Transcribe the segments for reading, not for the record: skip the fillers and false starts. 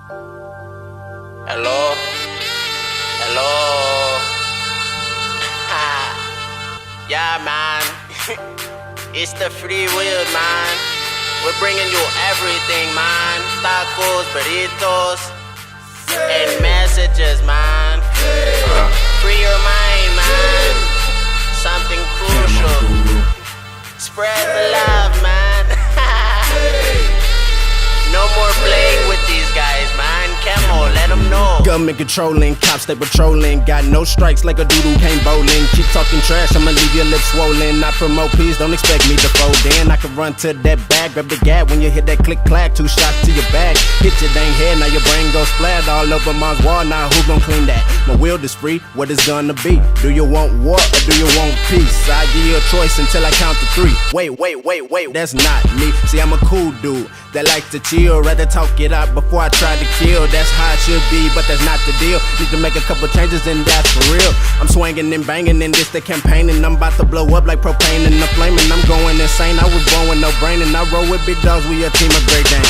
Hello? Hello? Yeah, man. It's the free will, man. We're bringing you everything, man. Tacos, burritos, and messages, man. Free your mind, man. Something crucial. Spread the love, man. No more playing with these guys, man. Chemo, let them know. Government controlling, cops they patrolling. Got no strikes like a doodoo came bowling. Keep talking trash, I'ma leave your lips swollen. I promote peace, don't expect me to fold in. I can run to that bag, grab the gap when you hit that click clack. 2 shots to your back, hit your dang head, now your brain goes splat all over mom's wall. Now who gon' clean that? My will is free, what it's gonna be? Do you want war or do you want peace? I give you a choice until I count to 3. Wait, that's not me. See, I'm a cool dude that likes to chill, rather talk it out before I try to kill. That's how it should be, but that's not the deal. Need to make a couple changes and that's for real. I'm swinging and banging and this the campaign, and I'm about to blow up like propane in the flame, and I'm going insane. I was born with no brain and I roll with big dogs. We a team of Great Danes.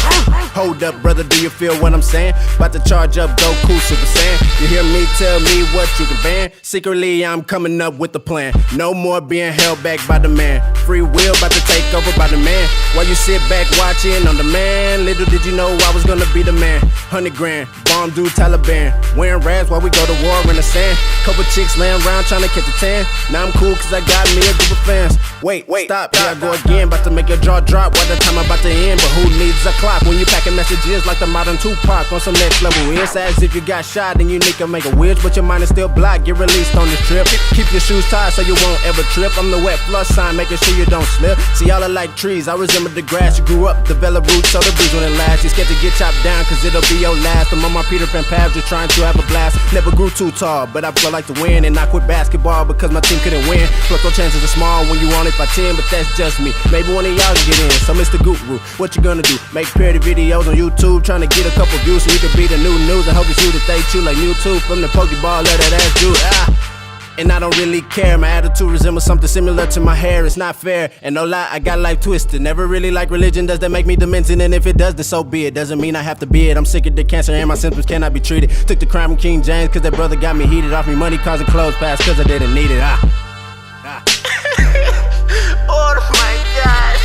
Hold up, brother, do you feel what I'm saying? About to charge up Goku Super Saiyan. You hear me? Tell me what you can ban. Secretly, I'm coming up with a plan. No more being held back by the man. Free will about to take over by the man. While you sit back watching on the man, little did you know I was gonna be the man. 100 grand, bomb dude Taliban. Wearing rags while we go to war in the sand. Couple chicks laying around trying to catch a tan. Now I'm cool cause I got me a group of fans. Wait, stop, here I go again. About to make your jaw drop while the time about to end. But who needs a clock when you packing messages like the modern Tupac on some next level? It's as if you got shot and you need to make a wish, but your mind is still blocked. Get released on this trip. Keep your shoes tied so you won't ever trip. I'm the wet flush sign, making sure you don't slip. See, y'all are like trees, I resemble the grass. You grew up, develop roots, so the breeze when it lasts. You're scared to get chopped down cause it'll be your last. I'm on my Peter Pan path just trying to have a blast. Never grew too tall, but I feel like to win. And I quit basketball because my team couldn't win. Plus your chances are small when you on it by 10, but that's just me. Maybe one of y'all can get in. So Mr. Guru, what you gonna do? Make parody videos on YouTube, trying to get a couple views so you can be the new news. I hope it's you that they chew like Mewtwo from the Pokeball, let that ass do. And I don't really care, my attitude resembles something similar to my hair. It's not fair, and no lie, I got life twisted. Never really like religion, does that make me demented? And if it does, then so be it. Doesn't mean I have to be it. I'm sick of the cancer and my symptoms cannot be treated. Took the crime from King James cause that brother got me heated. Off me money causing clothes pass cause I didn't need it. Oh my God.